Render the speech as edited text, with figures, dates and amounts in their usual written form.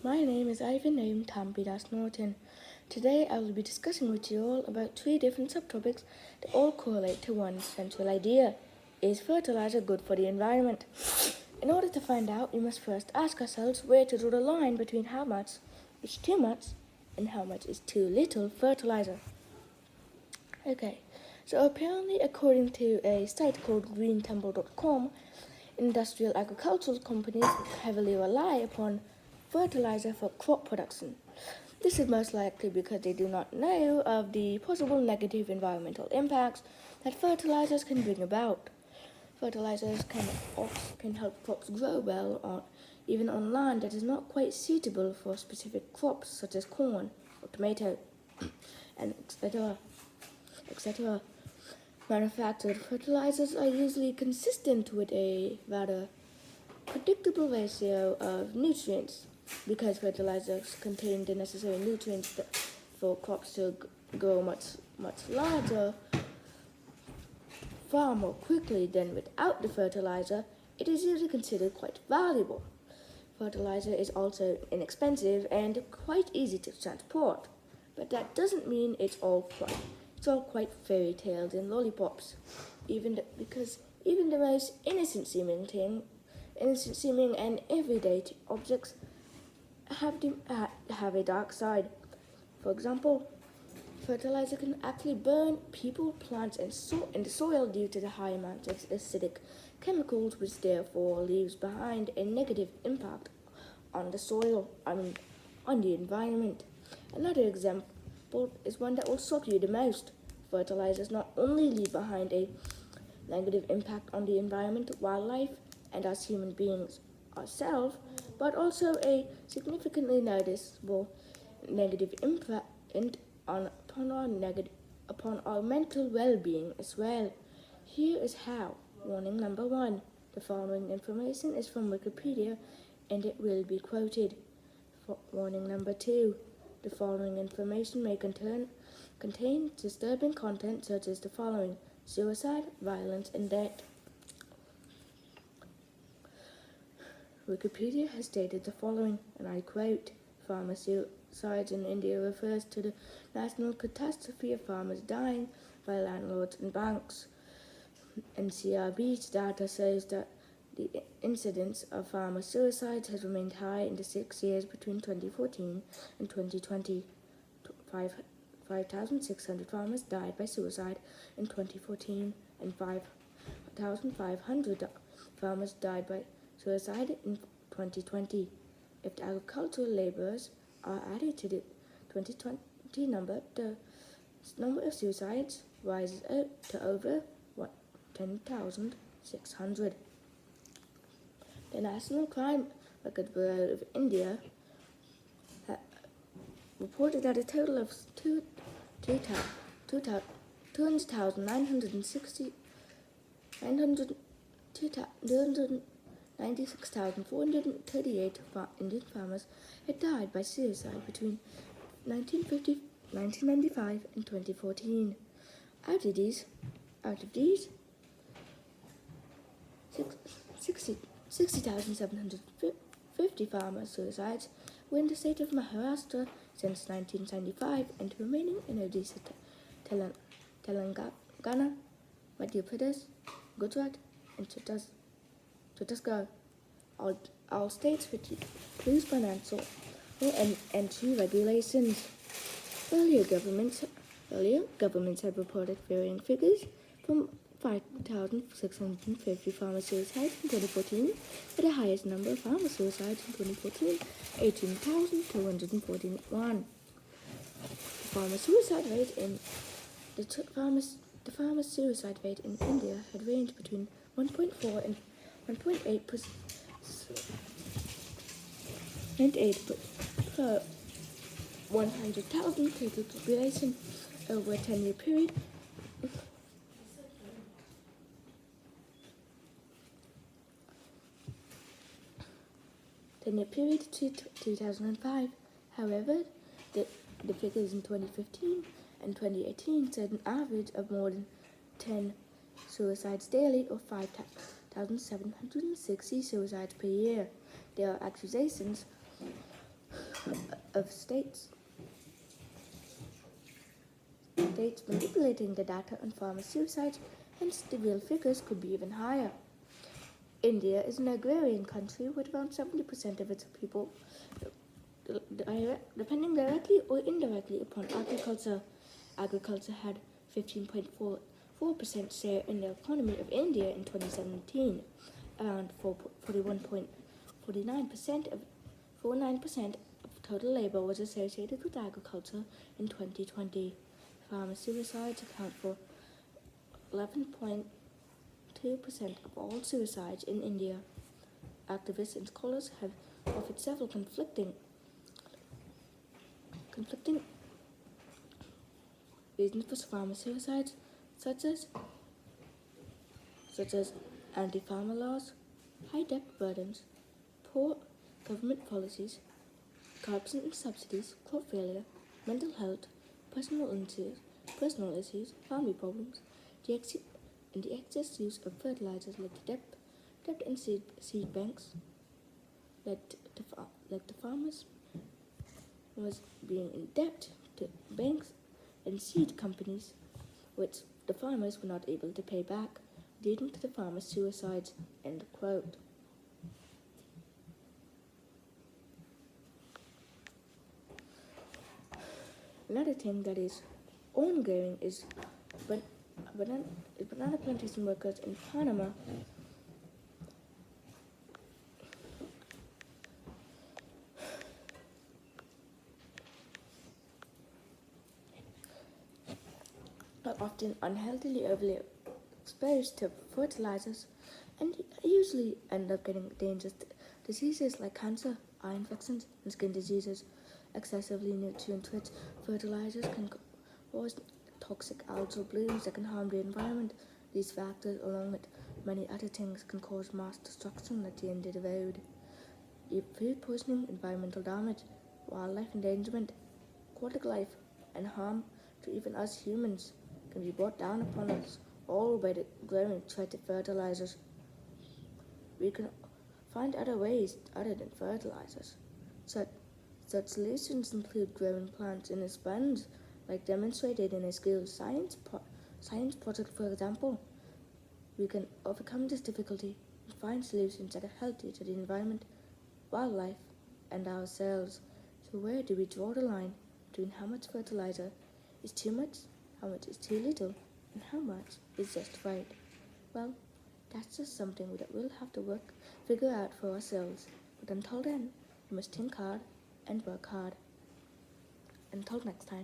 My name is Ivan named Tampidas Norton. Today I will be discussing with you all about 3 different subtopics that all correlate to one central idea. Is fertilizer good for the environment? In order to find out, we must first ask ourselves where to draw the line between how much is too much and how much is too little fertilizer. Okay, so apparently according to a site called greentemple.com, industrial agricultural companies heavily rely upon fertilizer for crop production. This is most likely because they do not know of the possible negative environmental impacts that fertilizers can bring about. Fertilizers can help crops grow well even on land that is not quite suitable for specific crops such as corn or tomato, and etc. Manufactured fertilizers are usually consistent with a rather predictable ratio of nutrients because fertilizers contain the necessary nutrients for crops to grow much larger, far more quickly than without the fertilizer. It is usually considered quite valuable. Fertilizer is also inexpensive and quite easy to transport, but that doesn't mean it's all quite fairy tales and lollipops. Because even the most innocent seeming and everyday objects have a dark side. For example, fertilizer can actually burn people, plants, and the soil due to the high amount of acidic chemicals, which therefore leaves behind a negative impact on the soil, on the environment. Another example is one that will shock you the most. Fertilizers not only leave behind a negative impact on the environment, wildlife, and us human beings ourselves, but also a significantly noticeable negative impact upon our mental well-being as well. Here is how. Warning number 1. The following information is from Wikipedia and it will be quoted. Warning number 2. The following information may contain disturbing content such as the following: suicide, violence, and death. Wikipedia has stated the following, and I quote: farmer suicides in India refers to the national catastrophe of farmers dying by landlords and banks. NCRB's data shows that the incidence of farmer suicides has remained high in the 6 years between 2014 and 2020. 5,600 farmers died by suicide in 2014 and 5,500 farmers died by suicide in 2020. If the agricultural laborers are added to the 2020 number, the number of suicides rises to over 10,600. The National Crime Record Bureau of India reported that a total of 296,438 Indian farmers had died by suicide between 1995 and 2014. Out of these, 60,750 farmer suicides were in the state of Maharashtra since 1975, and the remaining in Odisha, Telangana, Madhya Pradesh, Gujarat, and Chhattisgarh, all states which use financial and entry regulations. Earlier governments had reported varying figures from 5,650 farmer suicides in 2014 to the highest number of farmer suicides in 2014, 18,241. The farmer suicide rate in India had ranged between 1.4 and 1.8 per 100,000 total population over a 10-year period. In the period to 2005. However, the figures in 2015 and 2018 said an average of more than 10 suicides daily, or 5,760 suicides per year. There are accusations of states manipulating the data on farmer suicides, hence the real figures could be even higher. India is an agrarian country with around 70% of its people depending directly or indirectly upon agriculture. Agriculture had 15.44% share in the economy of India in 2017, around 41.49% of 49% of total labor was associated with agriculture in 2020. Farmer suicides account for 11.2% of all suicides in India. Activists and scholars have offered several conflicting reasons for farmer suicides, such as anti-farmer laws, high debt burdens, poor government policies, corruption in subsidies, crop failure, mental health, personal issues, family problems, the excess use of fertilizers like the debt and seed banks, like the farmers was being in debt to banks and seed companies, which the farmers were not able to pay back, leading to the farmers' suicides. End quote. Another thing that is ongoing is banana plantation workers in Panama are often unhealthily overly exposed to fertilizers and usually end up getting dangerous diseases like cancer, eye infections, and skin diseases. Excessively nutrient-rich fertilizers can cause toxic algal blooms that can harm the environment. These factors, along with many other things, can cause mass destruction at the end of the road. Food poisoning, environmental damage, wildlife endangerment, aquatic life, and harm to even us humans can be brought down upon us all by the growing threat of fertilizers. We can find other ways other than fertilizers. Such solutions include growing plants in a sponge, like demonstrated in a school science project, for example. We can overcome this difficulty and find solutions that are healthy to the environment, wildlife, and ourselves. So where do we draw the line between how much fertilizer is too much, how much is too little, and how much is just right? Well, that's just something that we'll have to figure out for ourselves. But until then, we must think hard and work hard. Until next time.